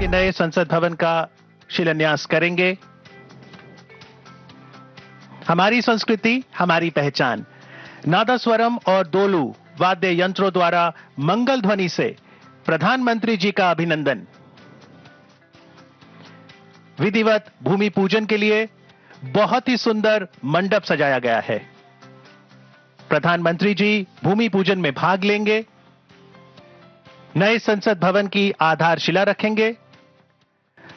नए संसद भवन का शिलान्यास करेंगे। हमारी संस्कृति, हमारी पहचान। नादस्वरम और दोलू वाद्य यंत्रों द्वारा मंगल ध्वनि से प्रधानमंत्री जी का अभिनंदन। विधिवत भूमि पूजन के लिए बहुत ही सुंदर मंडप सजाया गया है। प्रधानमंत्री जी भूमि पूजन में भाग लेंगे, नए संसद भवन की आधारशिला रखेंगे,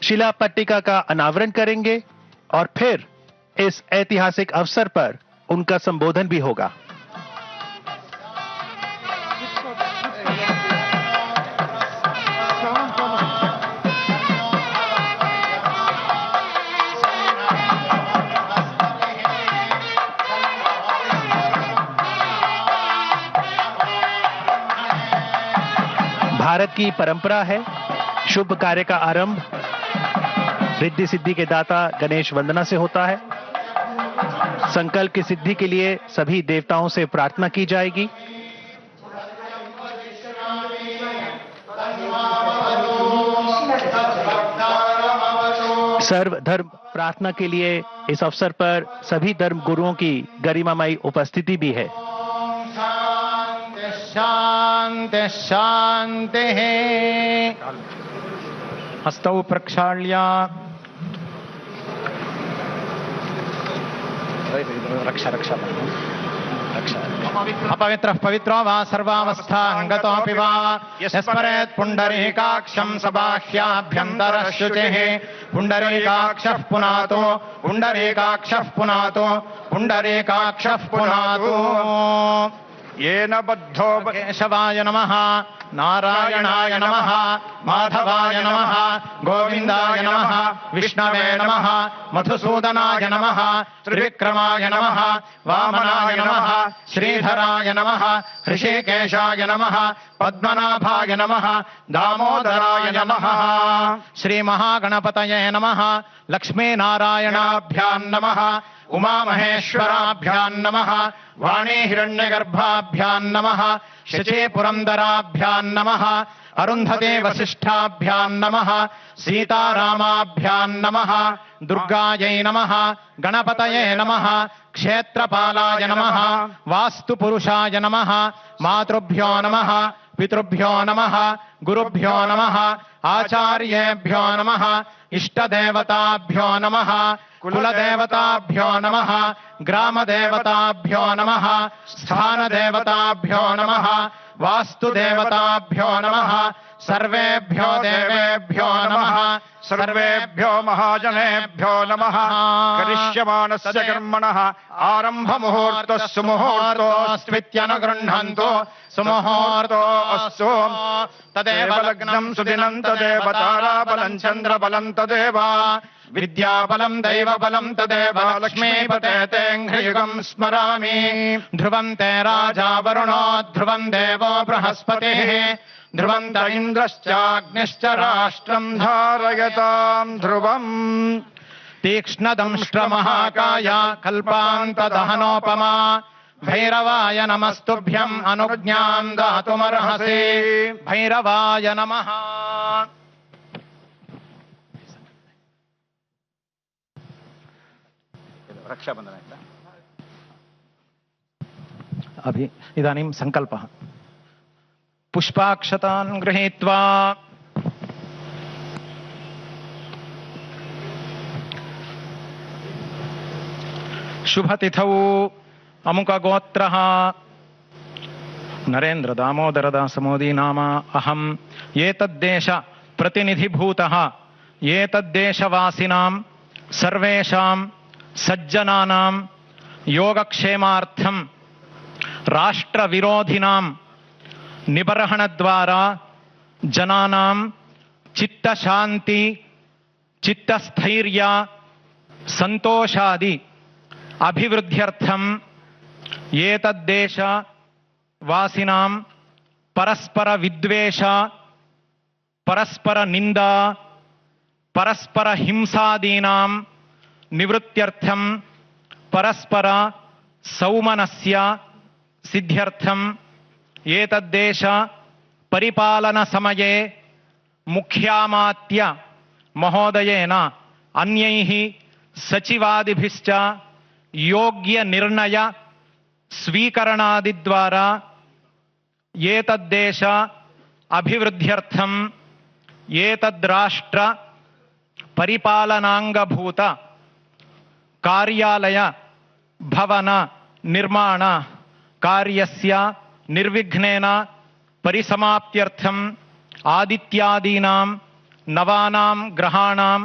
शिला पट्टिका का अनावरण करेंगे और फिर इस ऐतिहासिक अवसर पर उनका संबोधन भी होगा। भारत की परंपरा है शुभ कार्य का आरंभ रिद्धि सिद्धि के दाता गणेश वंदना से होता है। संकल्प की सिद्धि के लिए सभी देवताओं से प्रार्थना की जाएगी। सर्वधर्म प्रार्थना के लिए इस अवसर पर सभी धर्म गुरुओं की गरिमामयी उपस्थिति भी है। शांति शांति है। हस्तौ प्रक्षाल्य रक्षा रक्षा अपवित्रः पवित्रो वा सर्वावस्थांगतोऽपि वा यस्मरेत् पुण्डरीकाक्षं सबाह्याभ्यन्तरः शुचिः पुण्डरीकाक्षः पुनातो पुण्डरीकाक्षः पुनातो पुण्डरीकाक्षः पुनातो। येन बद्धो केशवाय नमः, नारायणाय नमः, माधवाय नमः, गोविंदाय नमः, विष्णवे नमः, मधुसूदनाय नमः, त्रिविक्रमाय नमः, वामनाय नमः, श्रीधराय नमः, ऋषिकेशाय नमः, पद्मनाभाय नमः, दामोदराय नमः। श्री महागणपतये नमः, लक्ष्मीनारायणाभ्यां नमः, उमामहेश्वराभ्यां नमः, वाणी हिरण्यगर्भाभ्यां नमः, शची पुरंदराभ्यां नमः, अरुन्धती वसिष्ठाभ्यां नमः, सीतारामाभ्यां नमः, दुर्गायै नमः, गणपतये नमः, क्षेत्रपालाय नमः, वास्तुपुरुषाय नमः, मातृभ्यो नमः, पितृभ्यो नमः, गुरुभ्यो नमः, आचार्येभ्यो नमः, इष्टदेवताभ्यो नमः, कुलदेवताभ्यो नमः, ग्रामदेवताभ्यो नमः, स्थानदेवताभ्यो नमः, वास्तुदेवताभ्यो नमः, सर्वेभ्यो देवेभ्यो नमः, सर्वेभ्यो महाजनेभ्यो नमः। करिष्यमाणस्य कर्मणः आरम्भमुहूर्तः सुमुहूर्तोऽस्त्वित्यनुगृह्णन्तु सुमुहूर्तोऽस्तु। तदेव लग्नं सुदिनं तदेव ताराबलं चन्द्रबलं तदेव विद्याबलं दैवबलं तदेव लक्ष्मीपते तेऽङ्घ्रियुगं स्मरामि। ध्रुवं ते राजा वरुणो ध्रुवं देवो बृहस्पतिः ध्रुवं त इन्द्रश्चाग्निश्च राष्ट्रं धारयतां ध्रुवम्। तीक्ष्णदंष्ट्रमहाकाय कल्पान्तदहनोपमा भैरवाय नमस्तुभ्यम् अनुज्ञां दातुमर्हसि। भैरवाय नमः। रक्षाबंधन अभी इदानीं संकल्पः। पुष्पाक्षतान् गृहीत्वा शुभतिथौ अमुकगोत्रः नरेंद्र दामोदर दास मोदी नाम अहम् एतद्देश प्रतिनिधिभूतः एतद्देशवासिनां सर्वेषां सज्जनानां योगक्षेमार्थं राष्ट्रविरोधिनां निबर्हणद्वारा जनानां चित्तशान्ति चित्तस्थैर्य संतोषादि अभिवृद्ध्यर्थं एतद्देश वासिनां परस्पर विद्वेष परस्पर निंदा परस्पर हिंसादीनां निवृत्त्यर्थं परस्पर सौमनस्य सिद्ध्यर्थं एतद्देश परिपालन समये मुख्यामात्य महोदयेन अन्यैः सचिवादिभिश्च योग्य निर्णय स्वीकरणादिद्वारा एतद्देश अभिवृद्ध्यर्थं एतद्राष्ट्र परिपालनांगभूत कार्यालय भवन निर्माण कार्यस्य निर्विघ्नेन परिसमाप्त्यर्थं आदित्यादीनां नवानां ग्रहाणां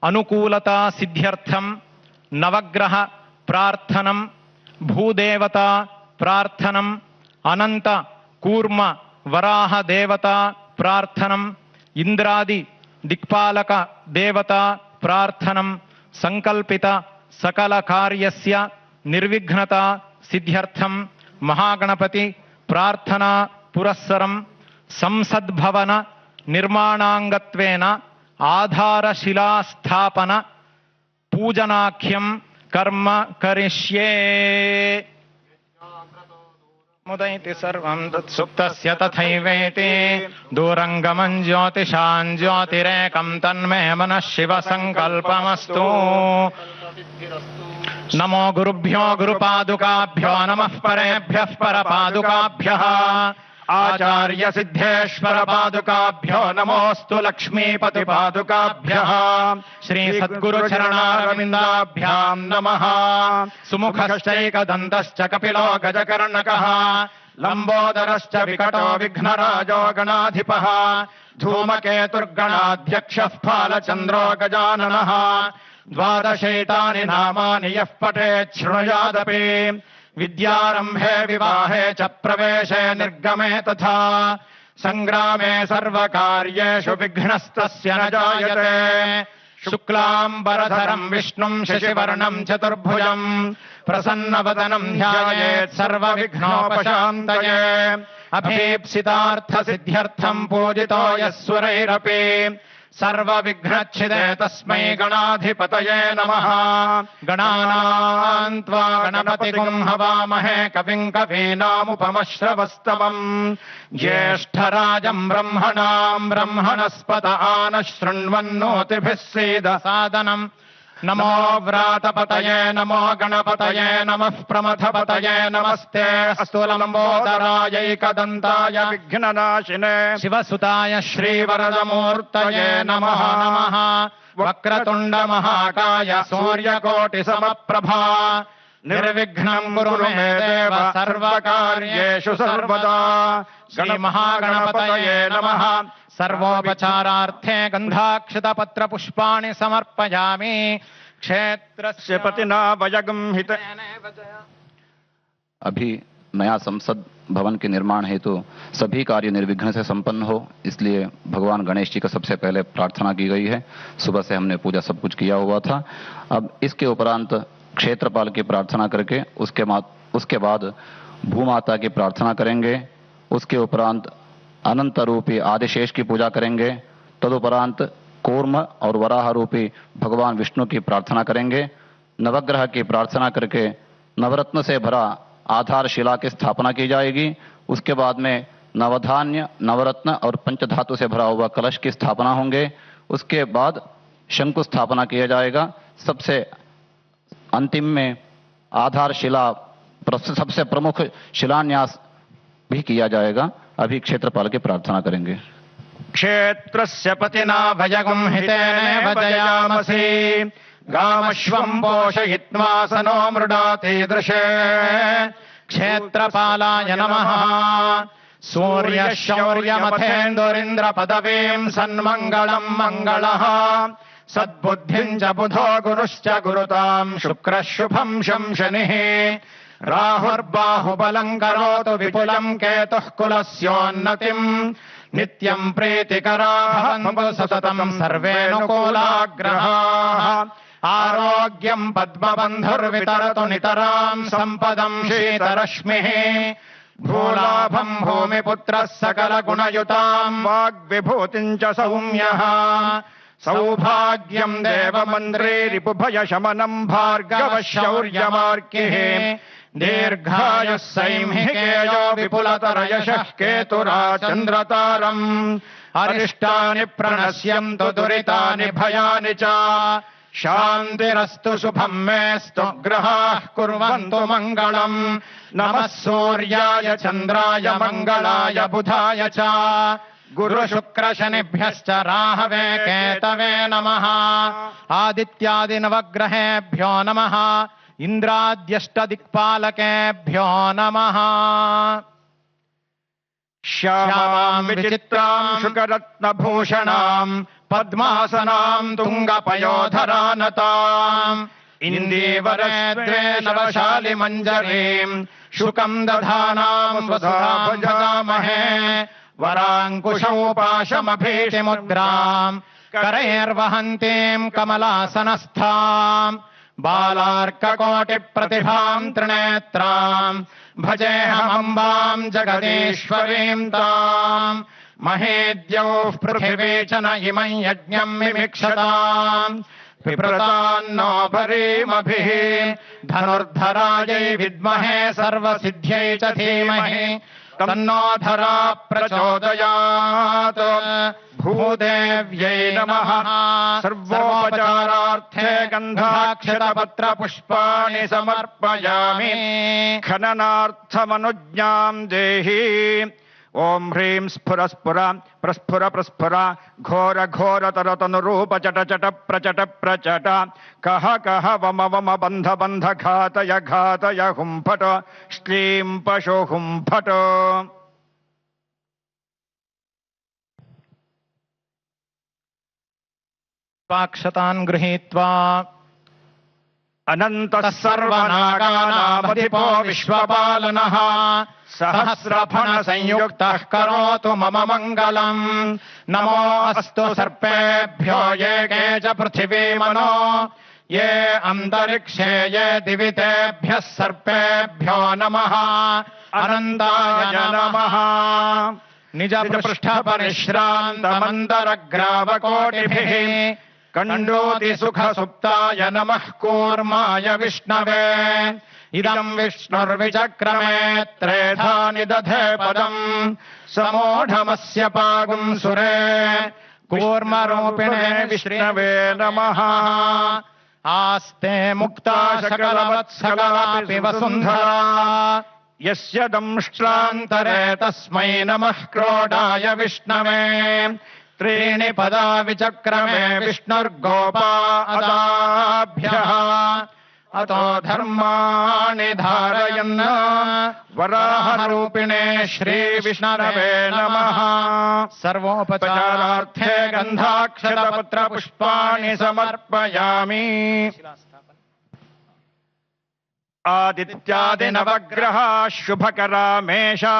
अनुकूलता सिद्ध्यर्थं नवग्रह प्रार्थनं भूदेवता प्रार्थनं अनंत कूर्म वराह देवता प्रार्थनं इंद्रादि दिक्पालक देवता प्रार्थनं संकल्पित सकल कार्यस्य निर्विघ्नता सिद्ध्यर्थं महागणपति प्रार्थना पुरस्सरं संसद्भवन निर्माणांगत्वेन आधारशिला स्थापन पूजनाख्यं कर्म करिष्ये। मुदैति सर्वं तत्सुप्तस्य तथैवेति दूरङ्गमं ज्योतिषां ज्योतिरेकं तन्मे मनः शिव संकल्पमस्तु। नमो गुरुभ्यो गुरुपादुकाभ्यो नमः परेभ्यः परपादुकाभ्यः आचार्य सिद्धेश्वर पादुकाभ्यो नमोस्तु लक्ष्मीपति पादुकाभ्यः श्री सद्गुरु चरणारविन्दाभ्यां नमः। सुमुखश्चैकदन्तश्च कपिलो गजकर्णकः लंबोदरश्च विकटो विघ्नराजो गणाधिपः धूमकेतुर्गणाध्यक्षः फालचन्द्रो गजाननः। द्वादशैतानि नामानि यः पठेत् शृणुयादपि विद्यारम्भे विवाहे च प्रवेशे निर्गमे तथा संग्रामे सर्वकार्येषु विघ्नस्तस्य न जायते। शुक्लाम्बरधरं विष्णुं शशिवर्णं चतुर्भुजं प्रसन्नवदनं ध्यायेत् सर्वविघ्नोपशान्तये। अभीप्सितार्थसिद्ध्यर्थं पूजितो यः सुरैरपि सर्वविघ्नच्छिदे तस्मै गणाधिपतये नमः। गणानां त्वा गणपतिगुं हवामहे कविं कवीनामुपमश्रवस्तमम् ज्येष्ठराजं ब्रह्मणां ब्रह्मणस्पत आनः शृण्वन्नोतिभिः सीदसादनम्। नमो व्रातपतये नमो गणपतये नमः प्रमथपतये नमस्ते अस्तु लंबोदरायैकदन्ताय विघ्ननाशिने शिवसुताय श्रीवरदमूर्तये नमः नमः। वक्रतुण्ड महाकाय सूर्यकोटिसमप्रभा निर्विघ्नं कुरु मे देव सर्वकार्येषु सर्वदा। श्रीमहागणपतये नमः। सर्वोपचारार्थे गन्धाक्षतपत्रपुष्पाणि समर्पयामि। क्षेत्रस्य पतिना वयगं हित। अभी नया संसद भवन के निर्माण हेतु सभी कार्य निर्विघ्न से संपन्न हो, इसलिए भगवान गणेश जी का सबसे पहले प्रार्थना की गई है। सुबह से हमने पूजा सब कुछ किया हुआ था। अब इसके उपरांत क्षेत्रपाल की प्रार्थना करके उसके बाद भूमाता की प्रार्थना करेंगे। उसके उपरांत अनंत रूपी आदिशेष की पूजा करेंगे। तदुपरांत कूर्म और वराह रूपी भगवान विष्णु की प्रार्थना करेंगे। नवग्रह की प्रार्थना करके नवरत्न से भरा आधारशिला की स्थापना की जाएगी। उसके बाद में नवधान्य नवरत्न और पंचधातु से भरा हुआ कलश की स्थापना होंगे। उसके बाद शंकु स्थापना किया जाएगा। सबसे अंतिम में आधारशिला सबसे प्रमुख शिलान्यास भी किया जाएगा। अभी क्षेत्रपाल की प्रार्थना करेंगे। क्षेत्रस्य पतिना भयगुं हितेन भजयामसि गामश्वं पोषयित्वा सनो मृडातीदृशे। क्षेत्रपालाय नमः। सूर्यशौर्यमथेन्दुरिन्द्र पदवीं सन्मङ्गलं मङ्गलः सद्बुद्धिं च बुधो गुरुश्च गुरुतां शुक्रः शुभं शनिः। राहुर्बाहुबलं करोतु विपुलं केतुः कुलस्योन्नतिम् नित्यं प्रीतिकराः सततं सर्वेऽनुकूलाग्रहाः। आरोग्यं पद्मबन्धुर्वितरतु नितरां सम्पदं शीतरश्मिः। भूलाभं भूमिपुत्रः सकलगुणयुतां वाग्विभूतिं च सौम्यः। सौभाग्यं देवमन्त्री रिपुभयशमनं भार्गवः शौर्यमार्किः। दीर्घायुः सैंहिकेयो विपुलतरयशः केतुराचन्द्रतारम्। अरिष्टानि प्रणश्यन्तु दुरितानि भयानि च शान्तिरस्तु शुभं मेस्तु ग्रहाः कुर्वन्तु मङ्गलम् नमः सूर्याय चन्द्राय मङ्गलाय बुधाय च गुरुशुक्रशनिभ्यश्च राहवे केतवे नमः आदित्यादिनवग्रहेभ्यो नमः इन्द्राद्यष्टदिक्पालकेभ्यो नमः श्यामां विचित्रां शुकरत्नभूषणां पद्मासनां तुङ्गपयोधरानताम् इन्दीवरे द्वे नवशालिमञ्जरीं शुकं दधानां वसुधा भजामहे वराङ्कुशौ पाशमभीतिमुद्रां करैर्वहन्तीं कमलासनस्थाम् बालार्ककोटिप्रतिभां त्रिनेत्रां भजेऽहमम्बां जगदीश्वरीं ताम् महेद्यौः पृथिवी च न इमं यज्ञं मिमिक्षताम् पिप्रतान्नो भरीमभिः धनुर्धरायै विद्महे सर्वसिद्ध्यै च धीमहि तन्नो धरा प्रचोदयात् भूदेव्यै नमः सर्वोपचारार्थे गन्धाक्षतपत्रपुष्पाणि समर्पयामि खननार्थमनुज्ञां देहि ओं ह्रीं स्फुर स्फुर प्रस्फुर प्रस्फुर घोर घोर तरतनुरूप चट चट प्रचट प्रचट कह कह वम वम बन्ध बन्ध घातय घातय हुंफट श्लीं पशु हुंफट पाक्षतान् गृहीत्वा अनन्तः सर्वनागानामधिपो विश्वपालनः सहस्रफणसंयुक्तः करोतु मम मङ्गलम् नमो अस्तु सर्पेभ्यो ये के च पृथिवीमनो ये अन्तरिक्षे ये दिवि तेभ्यः सर्पेभ्यो नमः अनन्ताय नमः निजपृष्ठपरिश्रान्तमन्तरग्रावकोटिभिः कण्डोति सुखसुप्ताय नमः कूर्माय विष्णवे इदं विष्णुर्विचक्रमे त्रेधा निदधे पदम् समोढमस्य पागुं सुरे कूर्मरूपिणे विष्णवे नमः आस्ते मुक्ता सकलवत्सकलापि वसुन्धरा यस्य दंष्ट्रान्तरे तस्मै नमः क्रोडाय विष्णवे त्रीणि पदा विचक्रमे विष्णुर्गोपा अदाभ्यः अतो धर्माणि धारयन् वराहरूपिणे श्रीविष्णवे नमः सर्वोपचारार्थे गन्धाक्षतपत्रपुष्पाणि समर्पयामि आदित्यादिनवग्रहा शुभकरा मेषा